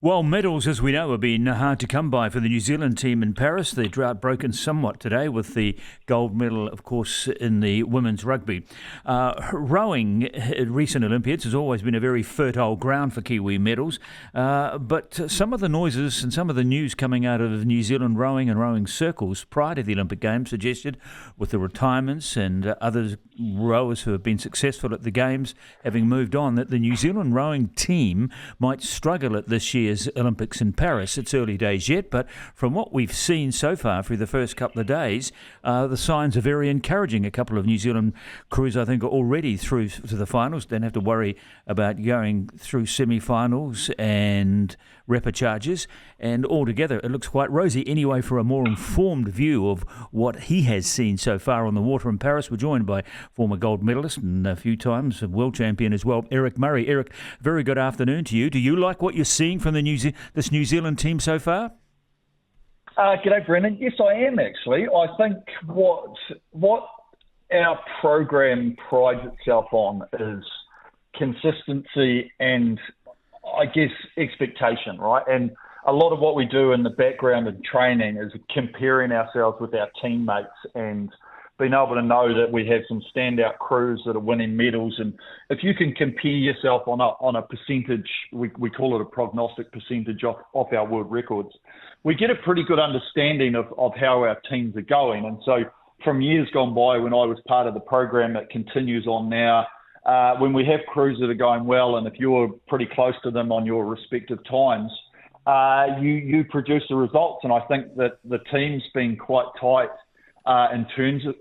Well, medals, as we know, have been hard to come by for the New Zealand team in Paris. The drought broken somewhat today with the gold medal, of course, in the women's rugby. Rowing, recent Olympiads, has always been a very fertile ground for Kiwi medals. But some of the noises and some of the news coming out of New Zealand rowing and rowing circles prior to the Olympic Games suggested, with the retirements and other rowers who have been successful at the Games having moved on, that the New Zealand rowing team might struggle at this year's Olympics in Paris. It's early days yet, but from what we've seen so far through the first couple of days, the signs are very encouraging. A couple of New Zealand crews, I think, are already through to the finals. Don't have to worry about going through semi-finals and repechage, and altogether it looks quite rosy. Anyway, for a more informed view of what he has seen so far on the water in Paris, we're joined by former gold medalist and a few times a world champion as well, Eric Murray. Eric, very good afternoon to you. Do you like what you're seeing from this New Zealand team so far? G'day, Brendan. Yes, I am actually. I think what our program prides itself on is consistency and, I guess, expectation, right? And a lot of what we do in the background of training is comparing ourselves with our teammates and being able to know that we have some standout crews that are winning medals. And if you can compare yourself on a percentage, we call it a prognostic percentage off our world records, we get a pretty good understanding of how our teams are going. And so from years gone by when I was part of the program, it continues on now. When we have crews that are going well, and if you're pretty close to them on your respective times, you produce the results. And I think that the team's been quite tight in terms of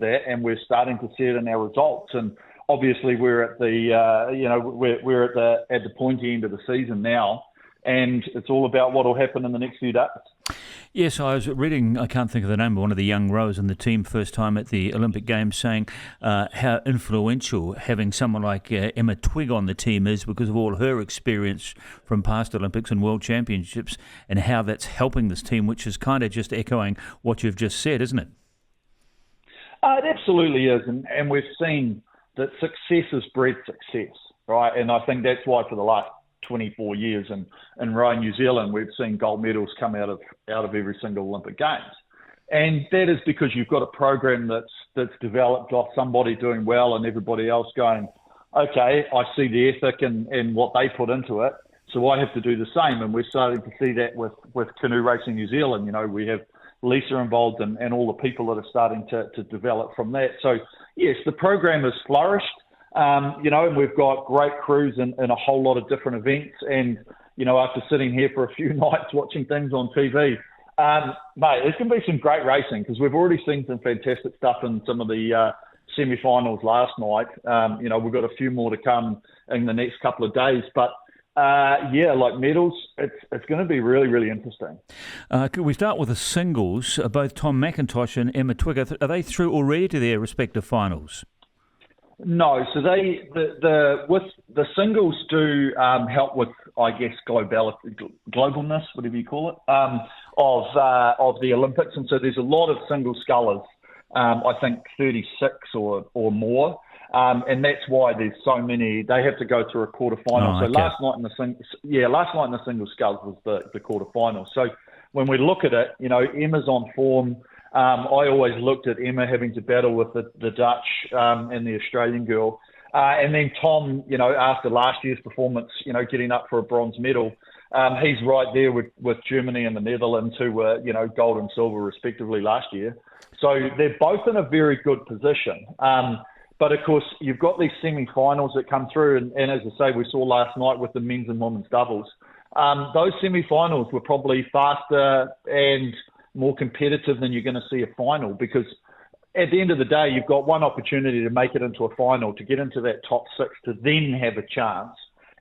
that, and we're starting to see it in our results. And obviously, we're at the pointy end of the season now, and it's all about what will happen in the next few days. Yes, I was reading, I can't think of the name, but one of the young rowers in the team first time at the Olympic Games saying how influential having someone like Emma Twigg on the team is because of all her experience from past Olympics and World Championships, and how that's helping this team, which is kind of just echoing what you've just said, isn't it? It absolutely is, and we've seen that success has bred success, right? And I think that's why for the last 24 years in rowing New Zealand, we've seen gold medals come out of every single Olympic Games. And that is because you've got a program that's developed off somebody doing well and everybody else going, okay, I see the ethic and what they put into it, so I have to do the same. And we're starting to see that with Canoe Racing New Zealand. You know, we have Lisa involved and all the people that are starting to develop from that. So, yes, the program has flourished. And we've got great crews in a whole lot of different events. And, after sitting here for a few nights watching things on TV, mate, there's going to be some great racing because we've already seen some fantastic stuff in some of the semi-finals last night. We've got a few more to come in the next couple of days. But, like medals, it's going to be really, really interesting. Could we start with the singles? Both Tom Mackintosh and Emma Twigg, are they through already to their respective finals? No, so with the singles do help with, I guess, globalness, whatever you call it, of the Olympics, and so there's a lot of single scullers, I think 36 or more, and that's why there's so many. They have to go through a quarterfinal. So last night in the single sculls was the quarterfinal. So when we look at it, Emma's on form. I always looked at Emma having to battle with the Dutch and the Australian girl. And then Tom, after last year's performance, getting up for a bronze medal, he's right there with Germany and the Netherlands, who were, gold and silver respectively last year. So they're both in a very good position. But of course, you've got these semi-finals that come through. And as I say, we saw last night with the men's and women's doubles. Those semi-finals were probably faster and more competitive than you're going to see a final, because at the end of the day, you've got one opportunity to make it into a final, to get into that top six, to then have a chance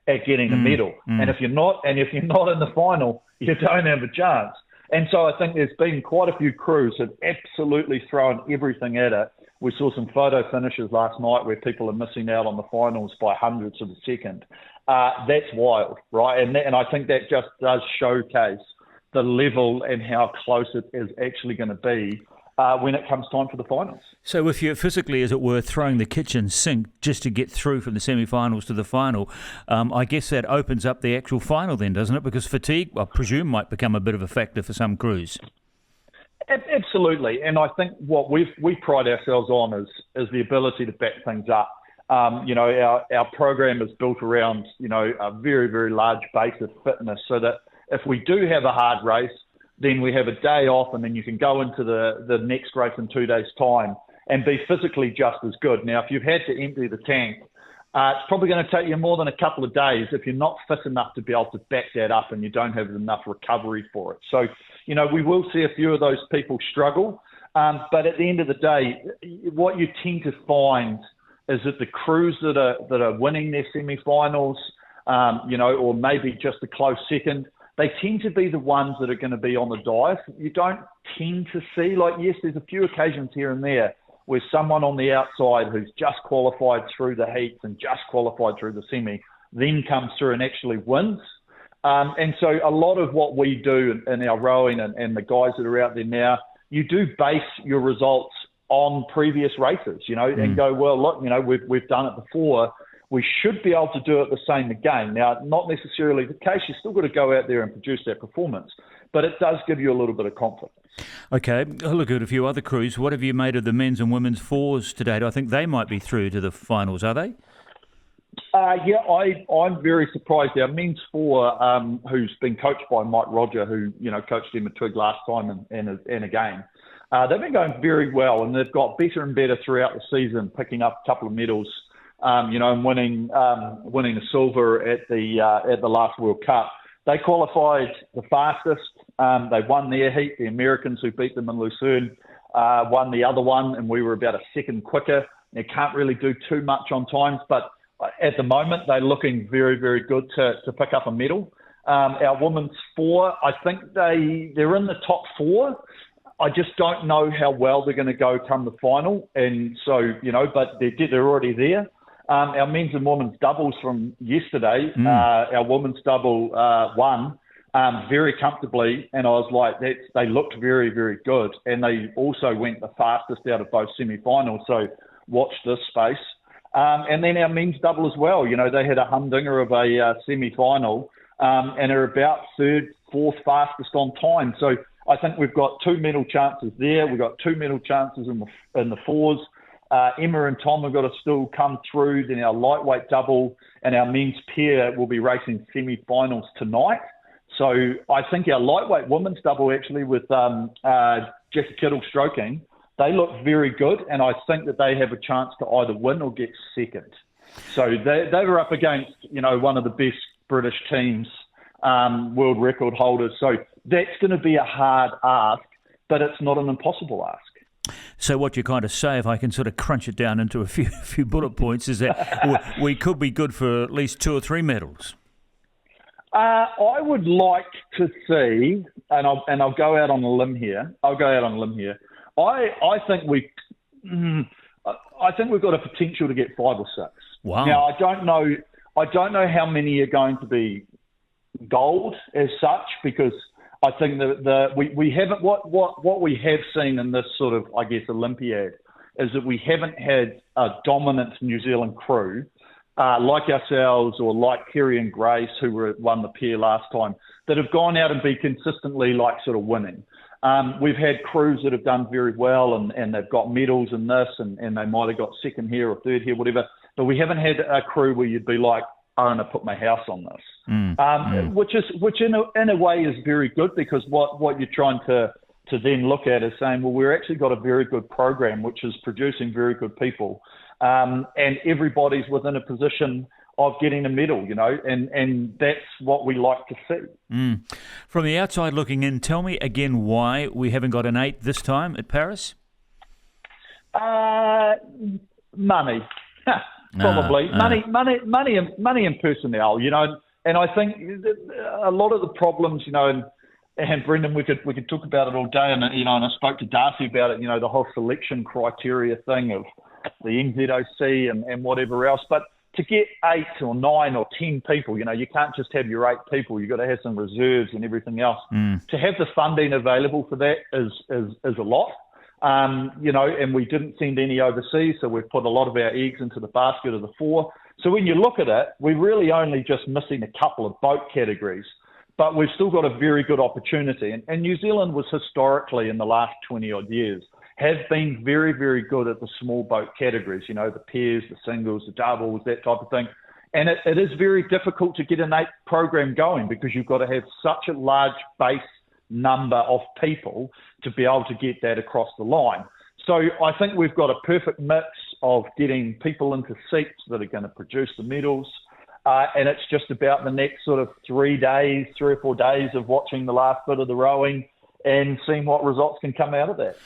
at getting a medal. And if you're not in the final, you don't have a chance. And so I think there's been quite a few crews that have absolutely thrown everything at it. We saw some photo finishes last night where people are missing out on the finals by hundredths of a second. That's wild, right? And I think that just does showcase the level and how close it is actually going to be when it comes time for the finals. So if you're physically, as it were, throwing the kitchen sink just to get through from the semi-finals to the final, I guess that opens up the actual final then, doesn't it? Because fatigue, I presume, might become a bit of a factor for some crews. Absolutely, and I think what we pride ourselves on is the ability to back things up. Our program is built around, a very, very large base of fitness, so that if we do have a hard race, then we have a day off, and then you can go into the next race in 2 days' time and be physically just as good. Now, if you've had to empty the tank, it's probably going to take you more than a couple of days if you're not fit enough to be able to back that up and you don't have enough recovery for it. So, we will see a few of those people struggle, but at the end of the day, what you tend to find is that the crews that are winning their semi-finals, or maybe just a close second, they tend to be the ones that are going to be on the dive. You don't tend to see, yes, there's a few occasions here and there where someone on the outside who's just qualified through the heats and just qualified through the semi then comes through and actually wins. And so a lot of what we do in our rowing and the guys that are out there now, you do base your results on previous races, and go, well, look, we've done it before. We should be able to do it the same again. Now, not necessarily the case. You've still got to go out there and produce that performance, but it does give you a little bit of confidence. Okay, I'll look at a few other crews. What have you made of the men's and women's fours to date? I think they might be through to the finals, are they? I'm very surprised. Our men's four, who's been coached by Mike Roger, who coached him at Twigg last time and again, they've been going very well, and they've got better and better throughout the season, picking up a couple of medals, and winning a silver at the last World Cup. They qualified the fastest. They won their heat. The Americans, who beat them in Lucerne, won the other one, and we were about a second quicker. They can't really do too much on times, but at the moment, they're looking very, very good to pick up a medal. Our women's four, I think they're in the top four. I just don't know how well they're going to go come the final. And so, but they're already there. Our men's and women's doubles from yesterday, our women's double won very comfortably. And I was like, they looked very, very good. And they also went the fastest out of both semi-finals. So watch this space. And then our men's double as well. They had a humdinger of a semi-final and are about third, fourth fastest on time. So I think we've got 2 medal chances there. We've got 2 medal chances in the fours. Emma and Tom have got to still come through. Then our lightweight double and our men's pair will be racing semi-finals tonight. So I think our lightweight women's double, actually, with Jackie Kittle stroking, they look very good, and I think that they have a chance to either win or get second. So they were up against, one of the best British teams, world record holders. So that's going to be a hard ask, but it's not an impossible ask. So what you kind of say, if I can sort of crunch it down into a few bullet points, is that we could be good for at least 2 or 3 medals. I would like to see, and I'll go out on a limb here. I think we've got a potential to get 5 or 6. Wow. Now I don't know how many are going to be gold as such, because I think we haven't what we have seen in this sort of, I guess, Olympiad is that we haven't had a dominant New Zealand crew like ourselves or like Kerry and Grace, who won the pair last time, that have gone out and be consistently sort of winning. We've had crews that have done very well and they've got medals in this and they might have got second here or third here, whatever. But we haven't had a crew where you'd be like, I'm going to put my house on this, which in a way is very good, because what you're trying to then look at is saying, well, we've actually got a very good program which is producing very good people, and everybody's within a position of getting a medal, and that's what we like to see. From the outside looking in, tell me again why we haven't got an 8 this time at Paris? Money. Probably money and personnel, and I think a lot of the problems, and Brendan, we could talk about it all day, and and I spoke to Darcy about it, the whole selection criteria thing of the NZOC and whatever else, but to get 8 or 9 or 10 people, you can't just have your 8 people. You've got to have some reserves and everything else. To have the funding available for that is a lot. and we didn't send any overseas, so we've put a lot of our eggs into the basket of the 4. So when you look at it, we're really only just missing a couple of boat categories, but we've still got a very good opportunity. And New Zealand was historically, in the last 20-odd years, have been very, very good at the small boat categories, the pairs, the singles, the doubles, that type of thing. And it is very difficult to get an 8 program going because you've got to have such a large base number of people to be able to get that across the line. So I think we've got a perfect mix of getting people into seats that are going to produce the medals. And it's just about the next sort of 3 or 4 days of watching the last bit of the rowing and seeing what results can come out of that.